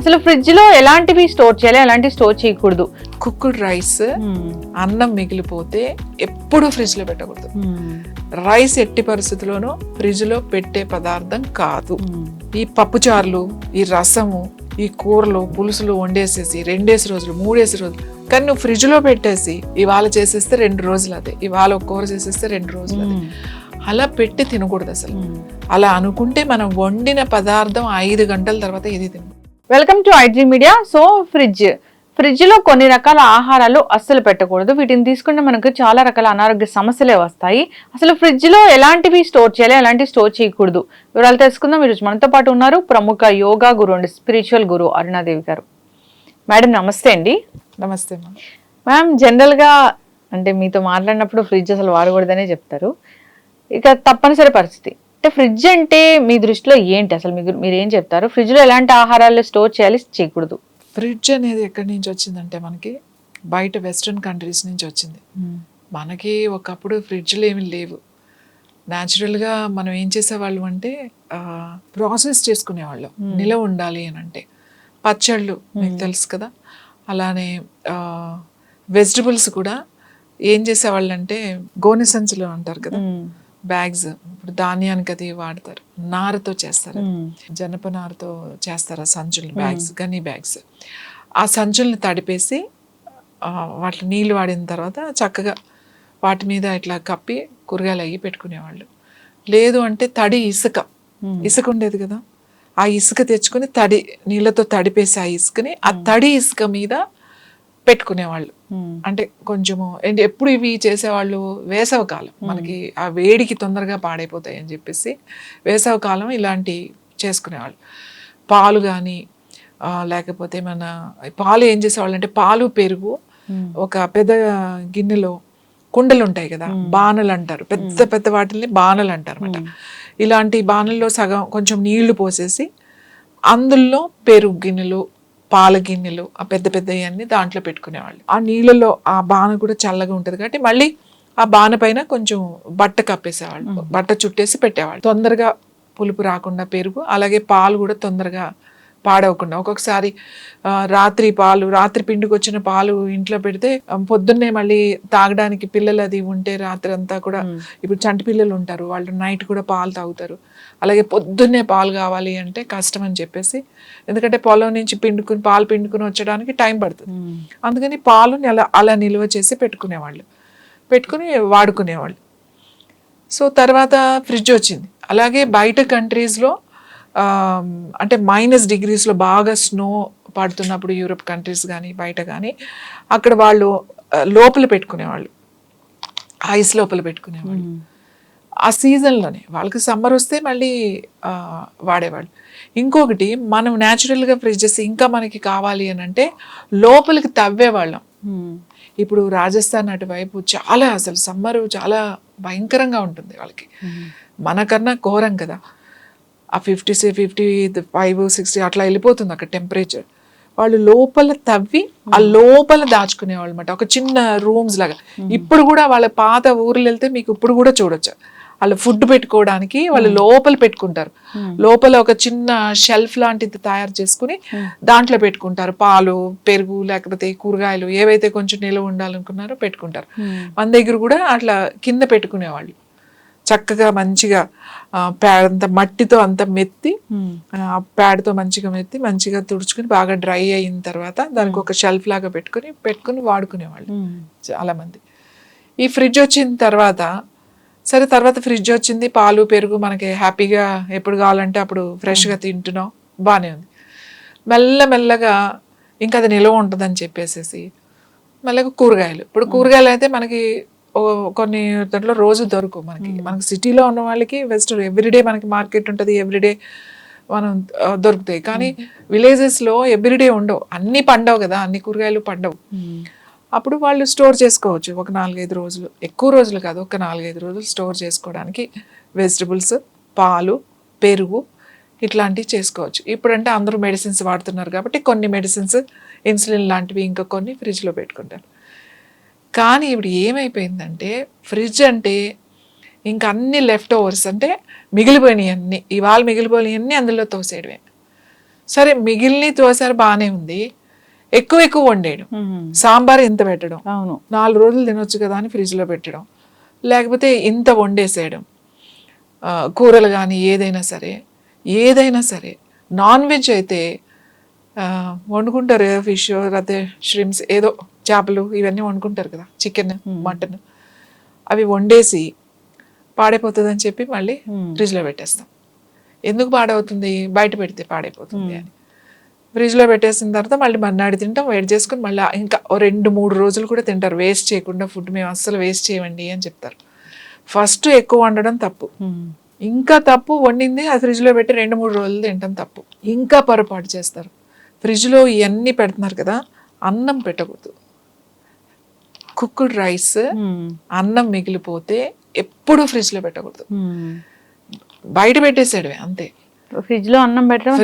అసలు ఫ్రిడ్జ్ లో ఎలాంటివి స్టోర్ చేయాలి, ఎలాంటివి స్టోర్ చేయకూడదు? కుక్డ్ రైస్, అన్నం మిగిలిపోతే ఎప్పుడు ఫ్రిడ్జ్ లో పెట్టకూడదు. రైస్ ఎట్టి పరిస్థితుల్లోనూ ఫ్రిడ్జ్ లో పెట్టే పదార్థం కాదు. ఈ పప్పుచారులు, ఈ రసము, ఈ కూరలు, పులుసులు వండేసేసి 2 రోజులు 3 రోజులు, కానీ నువ్వు ఫ్రిడ్జ్ లో పెట్టేసి ఇవాళ చేసేస్తే 2 రోజులు అదే, ఇవాళ ఒక కూర చేసేస్తే 2 రోజులు అదే, అలా పెట్టి తినకూడదు అసలు. అలా అనుకుంటే మనం వండిన పదార్థం 5 గంటల తర్వాత ఇది తిన. Welcome to iDream media. So fridge లో కొన్ని రకాల ఆహారాలు అస్సలు పెట్టకూడదు. వీటిని తీసుకుంటే మనకు చాలా రకాల అనారోగ్య సమస్యలే వస్తాయి. అసలు ఫ్రిడ్జ్ లో ఎలాంటివి స్టోర్ చేయాలి, ఎలాంటివి స్టోర్ చేయకూడదు, వివరాలు తెలుసుకుందాం. ఈరోజు మనతో పాటు ఉన్నారు ప్రముఖ యోగా గురు అండ్ స్పిరిచువల్ గురు అరుణాదేవి గారు. మేడం నమస్తే అండి. నమస్తే మ్యామ్. జనరల్ గా అంటే మీతో మాట్లాడినప్పుడు ఫ్రిడ్జ్ అసలు వాడకూడదనే చెప్తారు. ఇక తప్పనిసరి పరిస్థితి అంటే ఫ్రిడ్జ్ అంటే మీ దృష్టిలో ఏంటి అసలు? మీరు ఏం చెప్తారు? ఫ్రిడ్జ్ లో ఎలాంటి ఆహారాలు స్టోర్ చేయాలి, చేయకూడదు? ఫ్రిడ్జ్ అనేది ఎక్కడి నుంచి వచ్చిందంటే మనకి బయట వెస్ట్రన్ కంట్రీస్ నుంచి వచ్చింది. మనకి ఒకప్పుడు ఫ్రిడ్జ్లు ఏమి లేవు. న్యాచురల్గా మనం ఏం చేసేవాళ్ళం అంటే ప్రాసెస్ చేసుకునేవాళ్ళం నిలవ ఉండాలి అని అంటే. పచ్చళ్ళు మీకు తెలుసు కదా, అలానే వెజిటబుల్స్ కూడా ఏం చేసేవాళ్ళు అంటే గోనె సంచులు అంటారు కదా, బ్యాగ్స్. ఇప్పుడు ధాన్యానికి అది వాడతారు, నారతో చేస్తారు, జనపనారతో చేస్తారు ఆ సంచులు, బ్యాగ్స్, గనీ బ్యాగ్స్. ఆ సంచుల్ని తడిపేసి వాటి నీళ్ళు వాడిన తర్వాత చక్కగా వాటి మీద ఇట్లా కప్పి కూరగాయలు అయ్యి పెట్టుకునేవాళ్ళు. లేదు అంటే తడి ఇసుక ఉండేది కదా, ఆ ఇసుక తెచ్చుకుని నీళ్ళతో తడిపేసి ఆ ఇసుకని ఆ తడి ఇసుక మీద పెట్టుకునేవాళ్ళు. అంటే కొంచెము ఎప్పుడు ఇవి చేసేవాళ్ళు వేసవకాలం, మనకి ఆ వేడికి తొందరగా పాడైపోతాయి అని చెప్పేసి వేసవకాలం ఇలాంటి చేసుకునేవాళ్ళు. పాలు కానీ లేకపోతే మన పాలు ఏం చేసేవాళ్ళు అంటే పాలు పెరుగు ఒక పెద్ద గిన్నెలో, కుండలు ఉంటాయి కదా, బాణలు అంటారు, పెద్ద పెద్ద వాటిని బాణలు అంటారు అన్నమాట. ఇలాంటి బాణల్లో సగం కొంచెం నీళ్లు పోసేసి అందులో పెరుగు గిన్నెలు, పాల గిన్నెలు, ఆ పెద్ద పెద్దవన్నీ దాంట్లో పెట్టుకునేవాళ్ళు. ఆ నీళ్ళలో ఆ బాణ కూడా చల్లగా ఉంటుంది కాబట్టి మళ్ళీ ఆ బాణ పైన కొంచెం బట్ట కప్పేసేవాళ్ళు, బట్ట చుట్టేసి పెట్టేవాళ్ళు. తొందరగా పులుపు రాకుండా పెరుగు, అలాగే పాలు కూడా తొందరగా పాడవకుండా. ఒక్కొక్కసారి రాత్రి పిండికి వచ్చిన పాలు ఇంట్లో పెడితే పొద్దున్నే మళ్ళీ తాగడానికి పిల్లలు అది ఉంటే రాత్రి అంతా కూడా, ఇప్పుడు చంటి పిల్లలు ఉంటారు, వాళ్ళు నైట్ కూడా పాలు తాగుతారు. అలాగే పొద్దున్నే పాలు కావాలి అంటే కష్టం అని చెప్పేసి, ఎందుకంటే పొలం నుంచి పాలు పిండుకుని వచ్చడానికి టైం పడుతుంది. అందుకని పాలుని అలా నిల్వ చేసి పెట్టుకుని వాడుకునేవాళ్ళు. సో తర్వాత ఫ్రిడ్జ్ వచ్చింది. అలాగే బయట కంట్రీస్లో అంటే -డిగ్రీస్లో బాగా స్నో పడుతున్నప్పుడు, యూరోప్ కంట్రీస్ కానీ బయట కానీ, అక్కడ వాళ్ళు లోపల పెట్టుకునేవాళ్ళు, ఐస్ లోపల పెట్టుకునేవాళ్ళు. ఆ సీజన్లోనే వాళ్ళకి సమ్మర్ వస్తే మళ్ళీ వాడేవాళ్ళు. ఇంకొకటి, మనం న్యాచురల్గా ఫ్రిడ్జెస్ ఇంకా మనకి కావాలి అని అంటే లోపలికి తవ్వేవాళ్ళం. ఇప్పుడు రాజస్థాన్ అటువైపు చాలా అసలు సమ్మరు చాలా భయంకరంగా ఉంటుంది వాళ్ళకి, మనకన్నా ఘోరం కదా. ఆ 55, 60 అట్లా వెళ్ళిపోతుంది అక్కడ టెంపరేచర్. వాళ్ళు లోపల తవ్వి ఆ లోపల దాచుకునేవాళ్ళు అనమాట, ఒక చిన్న రూమ్స్ లాగా. ఇప్పుడు కూడా వాళ్ళ పాత ఊర్లు వెళ్తే మీకు ఇప్పుడు కూడా చూడొచ్చు, వాళ్ళు ఫుడ్ పెట్టుకోవడానికి వాళ్ళు లోపల పెట్టుకుంటారు. లోపల ఒక చిన్న షెల్ఫ్ లాంటిది తయారు చేసుకుని దాంట్లో పెట్టుకుంటారు పాలు, పెరుగు, లేకపోతే కూరగాయలు ఏవైతే కొంచెం నిల్వ ఉండాలనుకున్నారో పెట్టుకుంటారు. మన దగ్గర కూడా అట్లా కింద పెట్టుకునేవాళ్ళు. చక్కగా మంచిగా అంత మట్టితో అంత మెత్తి, ప్యాడ్తో మంచిగా తుడుచుకుని బాగా డ్రై అయిన తర్వాత దానికి ఒక షెల్ఫ్ లాగా పెట్టుకుని వాడుకునేవాళ్ళు చాలా మంది. ఈ ఫ్రిడ్జ్ వచ్చిన తర్వాత ఫ్రిడ్జ్ వచ్చింది, పాలు పెరుగు మనకి హ్యాపీగా ఎప్పుడు కావాలంటే అప్పుడు ఫ్రెష్గా తింటున్నాం, బాగానే ఉంది. మెల్లమెల్లగా ఇంకా అది నిల్వ ఉంటుందని చెప్పేసి మెల్లగా కూరగాయలు. ఇప్పుడు కూరగాయలు అయితే మనకి కొన్ని దాంట్లో రోజు దొరకవు మనకి సిటీలో ఉన్న వాళ్ళకి ఎవ్రీడే మనకి మార్కెట్ ఉంటుంది, ఎవ్రీడే మనం దొరుకుతాయి. కానీ విలేజెస్లో ఎవ్రీడే ఉండవు, అన్నీ పండవు కదా, అన్ని కూరగాయలు పండవు. అప్పుడు వాళ్ళు స్టోర్ చేసుకోవచ్చు ఒక 4-5 రోజులు, ఎక్కువ రోజులు కాదు, ఒక 4-5 రోజులు స్టోర్ చేసుకోవడానికి వెజిటబుల్స్, పాలు, పెరుగు ఇట్లాంటివి చేసుకోవచ్చు. ఇప్పుడంటే అందరూ మెడిసిన్స్ వాడుతున్నారు కాబట్టి కొన్ని మెడిసిన్స్, ఇన్సులిన్ లాంటివి ఇంకా కొన్ని ఫ్రిడ్జ్లో పెట్టుకుంటారు. కానీ ఇప్పుడు ఏమైపోయిందంటే ఫ్రిడ్జ్ అంటే ఇంకా అన్ని లెఫ్ట్ ఓవర్స్, అంటే మిగిలిపోయినాయి అన్నీ, ఇవాళ మిగిలిపోయినాయి అన్నీ అందులో తోసేయడమే. సరే మిగిలిన తోసారి బాగానే ఉంది, ఎక్కువ ఎక్కువ వండేయడం, సాంబార్ ఇంత పెట్టడం, అవును 4 రోజులు తినొచ్చు కదా అని ఫ్రిడ్జ్లో పెట్టడం, లేకపోతే ఇంత వండేసేయడం. కూరలు కానీ ఏదైనా సరే నాన్ వెజ్ అయితే వండుకుంటారు కదా, ఫిష్ లేకపోతే ష్రిమ్స్ ఏదో చేపలు ఇవన్నీ వండుకుంటారు కదా, చికెన్ మటన్, అవి వండేసి పాడైపోతుందని చెప్పి మళ్ళీ ఫ్రిడ్జ్లో పెట్టేస్తాం. ఎందుకు పాడవుతుంది, బయట పెడితే పాడైపోతుంది అని ఫ్రిడ్జ్లో పెట్టేసిన తర్వాత మళ్ళీ మర్నాడు తింటాం, వేడి చేసుకుని మళ్ళీ ఇంకా 2-3 రోజులు కూడా తింటారు. వేస్ట్ చేయకుండా ఫుడ్ మేము అస్సలు వేస్ట్ చేయమండి అని చెప్తారు. ఫస్ట్ ఎక్కువ వండడం తప్పు, ఇంకా తప్పు వండింది అది ఫ్రిడ్జ్లో పెట్టి 2-3 రోజులు తింటాం తప్పు. ఇంకా పొరపాటు చేస్తారు, ఫ్రిడ్జ్లో ఇవన్నీ పెడుతున్నారు కదా, అన్నం పెట్టకూడదు. కుక్డ్ రైస్ అన్నం మిగిలిపోతే ఎప్పుడు ఫ్రిడ్జ్లో పెట్టకూడదు, బయట పెట్టేసాడువే అంతే. ఫ్రిడ్జ్ లో అన్నం పెట్టడం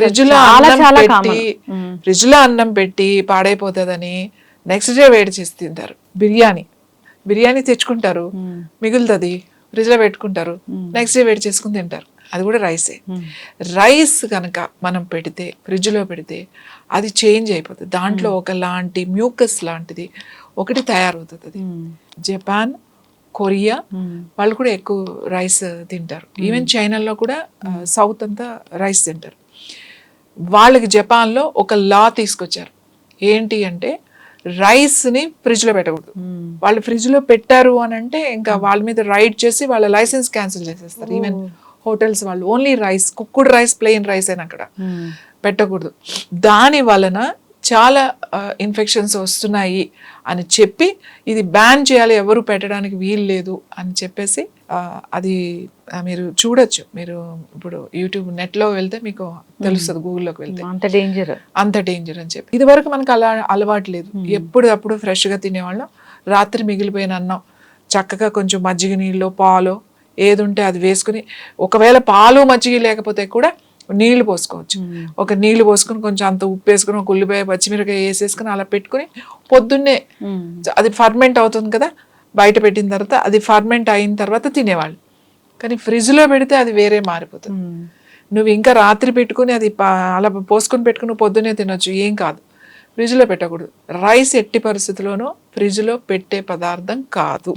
ఫ్రిడ్జ్ లో అన్నం పెట్టి పాడైపోతుందని నెక్స్ట్ డే వేడి చేసి తింటారు. బిర్యానీ తెచ్చుకుంటారు, మిగులుతుంది, ఫ్రిడ్జ్ లో పెట్టుకుంటారు, నెక్స్ట్ డే వేడి చేసుకుని తింటారు. అది కూడా రైసే. రైస్ కనుక మనం పెడితే ఫ్రిడ్జ్ లో పెడితే అది చేంజ్ అయిపోతుంది, దాంట్లో ఒకలాంటి మ్యూకస్ లాంటిది ఒకటి తయారవుతుంది. అది జపాన్, కొరియా వాళ్ళు కూడా ఎక్కువ రైస్ తింటారు. ఈవెన్ చైనాలో కూడా సౌత్ అంతా రైస్ తింటారు. వాళ్ళకి జపాన్లో ఒక లా తీసుకొచ్చారు, ఏంటి అంటే రైస్ని ఫ్రిడ్జ్లో పెట్టకూడదు. వాళ్ళు ఫ్రిడ్జ్లో పెట్టారు అని అంటే ఇంకా వాళ్ళ మీద రైడ్ చేసి వాళ్ళ లైసెన్స్ క్యాన్సిల్ చేసేస్తారు. ఈవెన్ హోటల్స్ వాళ్ళు only rice, cooked rice, plain rice అయినా అక్కడ పెట్టకూడదు. దాని వలన చాలా ఇన్ఫెక్షన్స్ వస్తున్నాయి అని చెప్పి ఇది బ్యాన్ చేయాలి, ఎవరు పెట్టడానికి వీలు లేదు అని చెప్పేసి అది మీరు చూడొచ్చు. మీరు ఇప్పుడు యూట్యూబ్ నెట్లో వెళ్తే మీకు తెలుస్తుంది, గూగుల్లోకి వెళ్తే అంత డేంజర్ అని చెప్పి. ఇది వరకు మనకు అలా అలవాటు లేదు, ఎప్పుడప్పుడు ఫ్రెష్గా తినేవాళ్ళం. రాత్రి మిగిలిపోయిన అన్నం చక్కగా కొంచెం మజ్జిగ నీళ్ళు, పాలు ఏది ఉంటే అది వేసుకుని, ఒకవేళ పాలు మజ్జిగ లేకపోతే కూడా నీళ్లు పోసుకోవచ్చు. ఒక నీళ్లు పోసుకుని కొంచెం అంత ఉప్పు వేసుకుని, ఒక ఉల్లిపాయ పచ్చిమిరకాయ వేసేసుకుని అలా పెట్టుకుని పొద్దున్నే అది ఫర్మెంట్ అవుతుంది కదా, బయట పెట్టిన తర్వాత అది ఫర్మెంట్ అయిన తర్వాత తినేవాళ్ళు. కానీ ఫ్రిడ్జ్లో పెడితే అది వేరే మారిపోతుంది. నువ్వు ఇంకా రాత్రి పెట్టుకుని అది అలా పోసుకొని పెట్టుకుని పొద్దున్నే తినొచ్చు, ఏం కాదు. ఫ్రిడ్జ్లో పెట్టకూడదు. రైస్ ఎట్టి పరిస్థితుల్లోనూ ఫ్రిడ్జ్లో పెట్టే పదార్థం కాదు.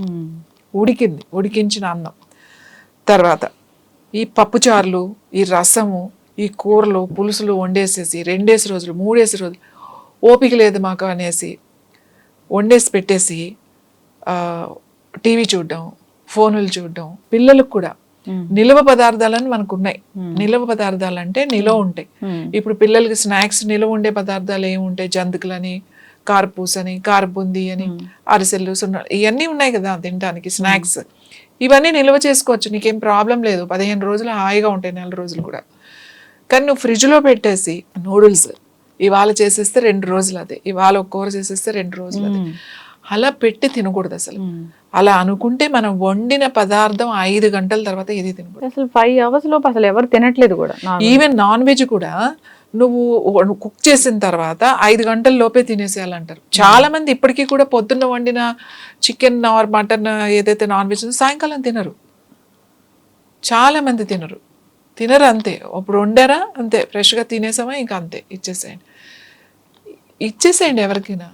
ఉడికించిన అన్నం. తర్వాత ఈ పప్పుచారులు, ఈ రసము, ఈ కూరలు, పులుసులు వండేసేసి 2 రోజులు 3 రోజులు ఓపిక లేదు మాకు అనేసి వండేసి పెట్టేసి టీవీ చూడడం, ఫోనులు చూడడం. పిల్లలకు కూడా నిల్వ పదార్థాలని మనకు ఉన్నాయి. నిల్వ పదార్థాలు అంటే నిల్వ ఉంటాయి. ఇప్పుడు పిల్లలకి స్నాక్స్ నిల్వ ఉండే పదార్థాలు ఏముంటాయి, జంతికలని, కారపూసని, కారబుంది అని, అరిసెలు, సున్నాలు ఇవన్నీ ఉన్నాయి కదా తినడానికి స్నాక్స్. ఇవన్నీ నిల్వ చేసుకోవచ్చు, నీకేం ప్రాబ్లం లేదు. 15 రోజులు హాయిగా ఉంటాయి, 4 రోజులు కూడా. కానీ నువ్వు ఫ్రిడ్జ్లో పెట్టేసి నూడిల్స్ ఇవాళ చేసేస్తే 2 రోజులు అదే, ఇవాళ ఒక కూర చేసేస్తే 2 రోజులు అదే, అలా పెట్టి తినకూడదు అసలు. అలా అనుకుంటే మనం వండిన పదార్థం 5 గంటల తర్వాత ఇది తినకూడదు. అసలు 5 అవర్స్ లోపు అసలు ఎవరు తినట్లేదు కూడా. ఈవెన్ నాన్ వెజ్ కూడా నువ్వు కుక్ చేసిన తర్వాత 5 గంటల లోపే తినేసేయాలంటారు. చాలా మంది ఇప్పటికీ కూడా పొద్దున్న వండిన చికెన్ ఆర్ మటన్ ఏదైతే నాన్ వెజ్ సాయంకాలం తినరు. చాలా మంది తినరు అంతే. అప్పుడు వండారా అంతే, ఫ్రెష్గా తినేసామా ఇంకా అంతే, ఇచ్చేసేయండి ఎవరికైనా.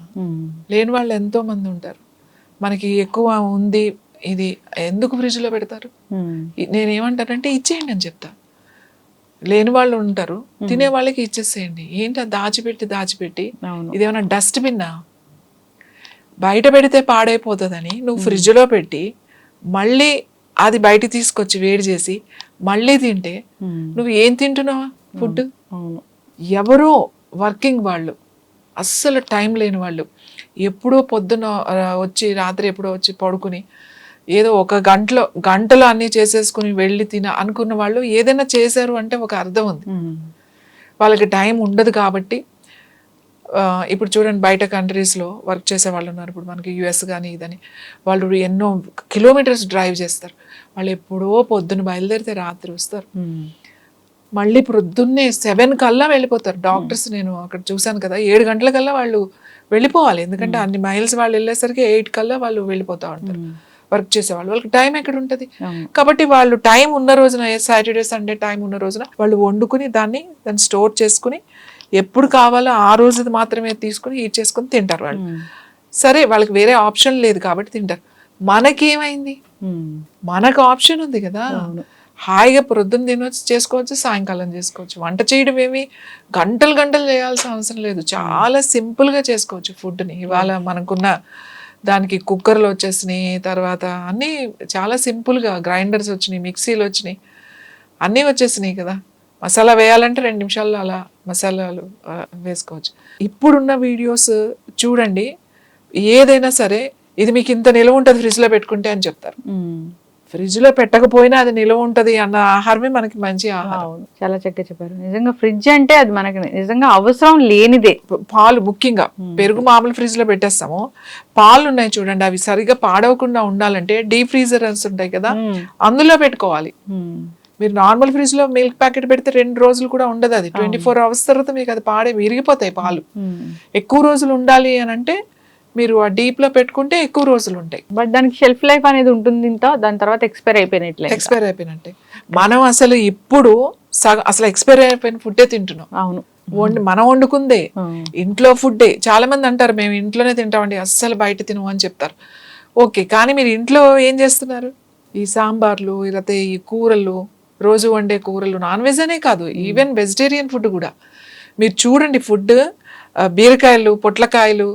లేని వాళ్ళు ఎంతో మంది ఉంటారు. మనకి ఎక్కువ ఉంది ఇది ఎందుకు ఫ్రిడ్జ్లో పెడతారు? నేనేమంటానంటే ఇచ్చేయండి అని చెప్తా. లేని వాళ్ళు ఉంటారు, తినే వాళ్ళకి ఇచ్చేసేయండి. ఏంటి దాచిపెట్టి ఇదేమన్నా డస్ట్బిన్నా? బయట పెడితే పాడైపోతుందని నువ్వు ఫ్రిడ్జ్లో పెట్టి మళ్ళీ అది బయట తీసుకొచ్చి వేడి చేసి మళ్ళీ తింటే నువ్వు ఏం తింటున్నావా ఫుడ్? ఎవరో వర్కింగ్ వాళ్ళు, అస్సలు టైం లేని వాళ్ళు, ఎప్పుడో పొద్దున వచ్చి రాత్రి ఎప్పుడో వచ్చి పడుకుని ఏదో ఒక గంటలో అన్నీ చేసేసుకుని వెళ్ళి అనుకున్న వాళ్ళు ఏదైనా చేశారు అంటే ఒక అర్థం ఉంది. వాళ్ళకి టైం ఉండదు కాబట్టి. ఇప్పుడు చూడండి, బయట కంట్రీస్లో వర్క్ చేసే వాళ్ళు ఉన్నారు. ఇప్పుడు మనకి యుఎస్ కానీ ఇదని, వాళ్ళు ఎన్నో కిలోమీటర్స్ డ్రైవ్ చేస్తారు. వాళ్ళు ఎప్పుడో పొద్దున్న బయలుదేరితే రాత్రి వస్తారు, మళ్ళీ పొద్దున్నే 7 కల్లా వెళ్ళిపోతారు. డాక్టర్స్ నేను అక్కడ చూశాను కదా, 7 గంటల కల్లా వాళ్ళు వెళ్ళిపోవాలి. ఎందుకంటే అన్ని మైల్స్ వాళ్ళు వెళ్ళేసరికి 8 కల్లా వాళ్ళు వెళ్ళిపోతూ ఉంటారు వర్క్ చేసేవాళ్ళు. వాళ్ళకి టైం ఎక్కడ ఉంటుంది? కాబట్టి వాళ్ళు టైం ఉన్న రోజున, సాటర్డే సండే టైం ఉన్న రోజున వాళ్ళు వండుకుని దాన్ని స్టోర్ చేసుకుని ఎప్పుడు కావాలో ఆ రోజు మాత్రమే తీసుకుని హీట్ చేసుకుని తింటారు వాళ్ళు. సరే వాళ్ళకి వేరే ఆప్షన్ లేదు కాబట్టి తింటారు. మనకేమైంది, మనకు ఆప్షన్ ఉంది కదా, హాయిగా ప్రొద్దున తినొచ్చు, చేసుకోవచ్చు, సాయంకాలం చేసుకోవచ్చు. వంట చేయడం ఏమి గంటలు గంటలు చేయాల్సిన అవసరం లేదు, చాలా సింపుల్గా చేసుకోవచ్చు ఫుడ్ని. ఇవాళ మనకున్న దానికి కుక్కర్లు వచ్చేసినాయి, తర్వాత అన్నీ చాలా సింపుల్గా గ్రైండర్స్ వచ్చినాయి, మిక్సీలు వచ్చినాయి, అన్నీ వచ్చేసినాయి కదా. మసాలా వేయాలంటే 2 నిమిషాల్లో అలా మసాలాలు వేసుకోవచ్చు. ఇప్పుడున్న వీడియోస్ చూడండి, ఏదైనా సరే ఇది మీకు ఇంత నిల్వ ఉంటుంది ఫ్రిడ్జ్లో పెట్టుకుంటే అని చెప్తారు. ఫ్రిడ్జ్లో పెట్టకపోయినా అది నిల్వ ఉంటుంది అన్న ఆహారమే మనకి మంచి ఆహారం. చాలా చక్కగా చెప్పారు. నిజంగా ఫ్రిడ్జ్ అంటే అది మనకి నిజంగా అవసరం లేనిదే. పాలు ముఖ్యంగా, పెరుగు మామూలు ఫ్రిడ్జ్లో పెట్టేస్తాము, పాలు ఉన్నాయి చూడండి, అవి సరిగ్గా పాడవకుండా ఉండాలంటే డీప్ ఫ్రీజర్స్ ఉంటాయి కదా, అందులో పెట్టుకోవాలి. మీరు నార్మల్ ఫ్రిడ్జ్ లో మిల్క్ ప్యాకెట్ పెడితే 2 రోజులు కూడా ఉండదు, అది 24 hours తర్వాత మీకు అది విరిగిపోతాయి పాలు. ఎక్కువ రోజులు ఉండాలి అని అంటే మీరు ఆ డీప్ లో పెట్టుకుంటే ఎక్కువ రోజులు ఉంటాయి. బట్ దానికి షెల్ఫ్ లైఫ్ అనేది ఉంటుంది, దాని తర్వాత ఎక్స్పైర్ అయిపోయినట్టే. మనం అసలు ఇప్పుడు అసలు ఎక్స్పైర్ అయిపోయిన ఫుడ్డే తింటున్నాం. అవును, మనం వండుకుందే, ఇంట్లో ఫుడ్డే. చాలా మంది అంటారు మేము ఇంట్లోనే తింటామండి, అస్సలు బయట తినము అని చెప్తారు. ఓకే, కానీ మీరు ఇంట్లో ఏం చేస్తున్నారు? ఈ సాంబార్లు, లేకపోతే ఈ కూరలు, రోజు వండే కూరలు, నాన్ వెజ్ అనే కాదు, ఈవెన్ వెజిటేరియన్ ఫుడ్ కూడా మీరు చూడండి. ఫుడ్ బీరకాయలు, పొట్లకాయలు,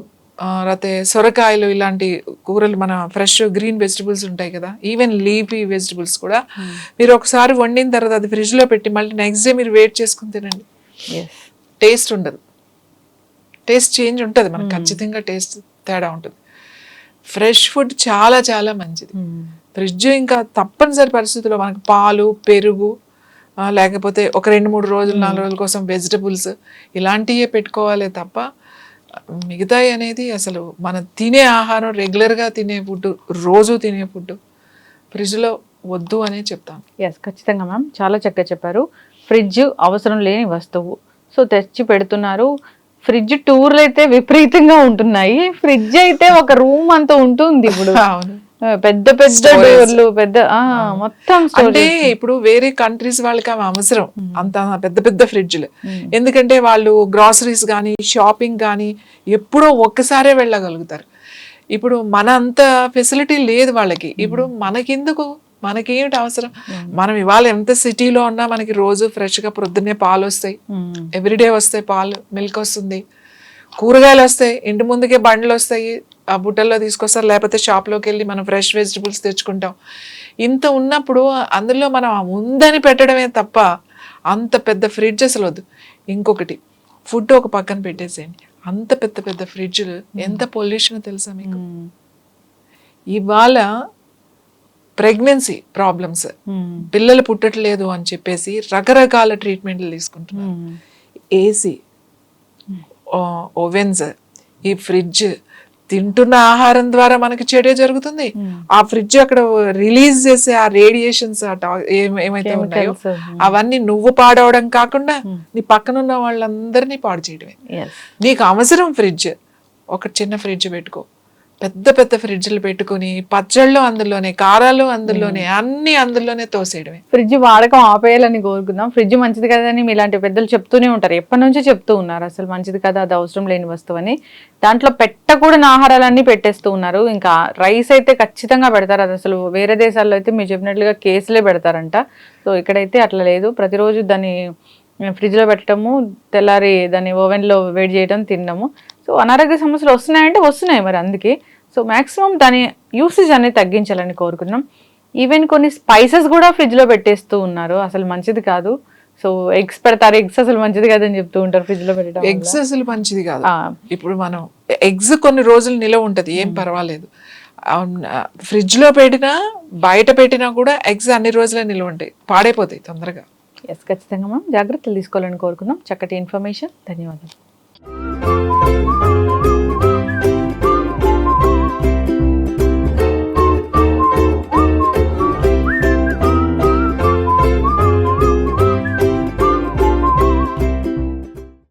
లేకపోతే సొరకాయలు, ఇలాంటి కూరలు, మన ఫ్రెష్ గ్రీన్ వెజిటబుల్స్ ఉంటాయి కదా, ఈవెన్ లీఫీ వెజిటబుల్స్ కూడా మీరు ఒకసారి వండిన తర్వాత అది ఫ్రిడ్జ్లో పెట్టి మళ్ళీ నెక్స్ట్ డే మీరు వెయిట్ చేసుకుని తినండి, టేస్ట్ ఉండదు, టేస్ట్ చేంజ్ ఉంటుంది మనకు, ఖచ్చితంగా టేస్ట్ తేడా ఉంటుంది. ఫ్రెష్ ఫుడ్ చాలా చాలా మంచిది. ఫ్రిడ్జ్ ఇంకా తప్పనిసరి పరిస్థితుల్లో మనకు పాలు, పెరుగు, లేకపోతే ఒక 2-3 రోజులు 4 రోజుల కోసం వెజిటబుల్స్ ఇలాంటివే పెట్టుకోవాలి తప్ప మిగతాయి అనేది అసలు మనం తినే ఆహారం, రెగ్యులర్గా తినే ఫుడ్, రోజు తినే ఫుడ్ ఫ్రిడ్జ్లో వద్దు అనే చెప్తాను. ఖచ్చితంగా మ్యామ్, చాలా చక్కగా చెప్పారు. ఫ్రిడ్జ్ అవసరం లేని వస్తువు, సో తెచ్చి పెడుతున్నారు. ఫ్రిడ్జ్ టూర్లు అయితే విపరీతంగా ఉంటున్నాయి, ఫ్రిడ్జ్ అయితే ఒక రూమ్ అంతా ఉంటుంది ఇప్పుడు. అవును, పెద్ద పెద్ద డోర్లు, పెద్ద మొత్తం. అంటే ఇప్పుడు వేరే కంట్రీస్ వాళ్ళకి అవి అవసరం, అంత పెద్ద పెద్ద ఫ్రిడ్జ్లు. ఎందుకంటే వాళ్ళు గ్రాసరీస్ కానీ షాపింగ్ కానీ ఎప్పుడో ఒక్కసారే వెళ్ళగలుగుతారు. ఇప్పుడు మన అంత ఫెసిలిటీ లేదు వాళ్ళకి. ఇప్పుడు మనకెందుకు, మనకేమిటి అవసరం? మనం ఇవాళ ఎంత సిటీలో ఉన్నా మనకి రోజు ఫ్రెష్గా ప్రొద్దున్నే పాలు వస్తాయి, ఎవ్రీడే వస్తాయి పాలు, మిల్క్ వస్తుంది, కూరగాయలు వస్తాయి, ఇంటి ముందుకే బండ్లు వస్తాయి, ఆ బుట్టల్లో తీసుకొస్తారు, లేకపోతే షాప్లోకి వెళ్ళి మనం ఫ్రెష్ వెజిటబుల్స్ తెచ్చుకుంటాం. ఇంత ఉన్నప్పుడు అందులో మనం ఉందని పెట్టడమే తప్ప అంత పెద్ద ఫ్రిడ్జ్ అసలు వద్దు. ఇంకొకటి, ఫుడ్ ఒక పక్కన పెట్టేసేయండి, అంత పెద్ద పెద్ద ఫ్రిడ్జ్లు ఎంత పొల్యూషన్ తెలుసా మీకు? ఇవాళ ప్రెగ్నెన్సీ ప్రాబ్లమ్స్, పిల్లలు పుట్టట్లేదు అని చెప్పేసి రకరకాల ట్రీట్మెంట్లు తీసుకుంటున్నారు. ఏసీ, ఓవెన్స్, ఈ ఫ్రిడ్జ్, తింటున్న ఆహారం ద్వారా మనకి చెడే జరుగుతుంది. ఆ ఫ్రిడ్జ్ అక్కడ రిలీజ్ చేసే ఆ రేడియేషన్స్ ఏమైతే ఉన్నాయో అవన్నీ నువ్వు పాడవడం కాకుండా నీ పక్కనున్న వాళ్ళందరినీ పాడు చేయడమే. నీకు అవసరం ఫ్రిడ్జ్, ఒక చిన్న ఫ్రిడ్జ్ పెట్టుకో, పెద్ద పెద్ద ఫ్రిడ్జ్లు పెట్టుకుని పచ్చళ్ళు అందులోనే, కారాలు అందులోనే, అన్ని అందులోనే తోసేయడమే. ఫ్రిడ్జ్ వాడకం ఆపేయాలని కోరుకుందాం. ఫ్రిడ్జ్ మంచిది కదని మీలాంటి పెద్దలు చెప్తూనే ఉంటారు, ఎప్పటి నుంచో చెప్తూ ఉన్నారు అసలు మంచిది కదా, అది అవసరం లేని వస్తువు అని. దాంట్లో పెట్టకూడని ఆహారాలన్నీ పెట్టేస్తూ ఉన్నారు. ఇంకా రైస్ అయితే ఖచ్చితంగా పెడతారు, అది అసలు వేరే దేశాల్లో అయితే మీరు చెప్పినట్లుగా కేసులే పెడతారంట. సో ఇక్కడైతే అట్లా లేదు, ప్రతిరోజు దాన్ని ఫ్రిడ్జ్లో పెట్టడము, తెల్లారి దాన్ని ఓవెన్లో వేడి చేయడం, తినడము. సో అనారోగ్య సమస్యలు వస్తున్నాయంటే వస్తున్నాయి మరి, అందుకే సో మ్యాక్సిమం దాని యూసేజ్ అనేది తగ్గించాలని కోరుకున్నాం. ఈవెన్ కొన్ని స్పైసెస్ కూడా ఫ్రిడ్జ్లో పెట్టేస్తూ ఉన్నారు, అసలు మంచిది కాదు. సో ఎగ్స్ పెడతారు, ఎగ్స్ అసలు మంచిది కాదని చెప్తూ ఉంటారు ఫ్రిడ్జ్లో పెట్టడం. ఎగ్స్ అసలు మంచిది కాదు. ఇప్పుడు మనం ఎగ్స్ కొన్ని రోజులు నిలవ ఉంటుంది, ఏం పర్వాలేదు. ఫ్రిడ్జ్లో పెట్టినా బయట పెట్టినా కూడా ఎగ్స్ అన్ని రోజులే నిలవ ఉంటాయి, పాడైపోతాయి తొందరగా. ఖచ్చితంగా మనం జాగ్రత్తలు తీసుకోవాలని కోరుకుందాం. చక్కటి ఇన్ఫర్మేషన్, ధన్యవాదాలు.